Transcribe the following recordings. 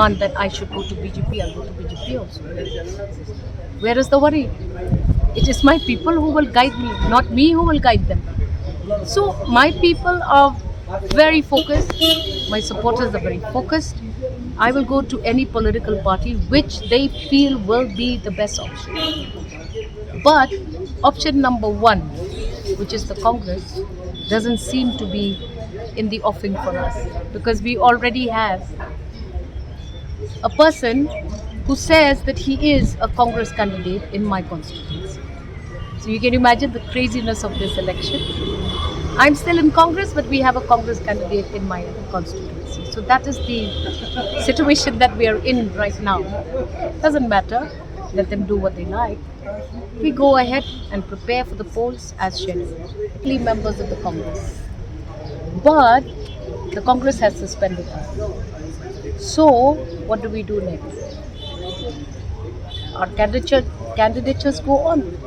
demand that I should go to BJP, I'll go to BJP also. Where is the worry? It is my people who will guide me, not me who will guide them. So my people are very focused, my supporters are very focused. I will go to any political party which they feel will be the best option. But option number one, which is the Congress, doesn't seem to be in the offing for us, because we already have a person who says that he is a Congress candidate in my constituency. So you can imagine the craziness of this election. I'm still in Congress, but we have a Congress candidate in my constituency. So that is the situation that we are in right now. Doesn't matter. Let them do what they like. We go ahead and prepare for the polls as scheduled. Only members of the Congress. But the Congress has suspended us. So what do we do next? Our candidatures go on.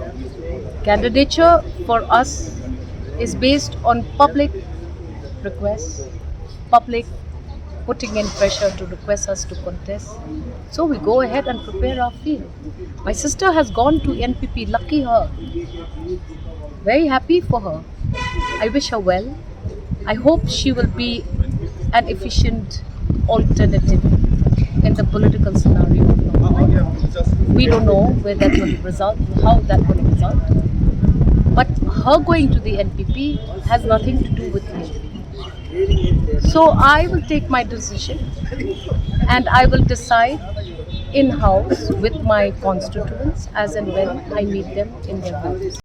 Candidature for us is based on public requests, public putting in pressure to request us to contest. So we go ahead and prepare our field. My sister has gone to NPP, lucky her. Very happy for her. I wish her well. I hope she will be an efficient alternative in the political scenario. We don't know where that will result, how that will result. But her going to the NPP has nothing to do with me. So I will take my decision and I will decide in-house with my constituents as and when I meet them in their homes.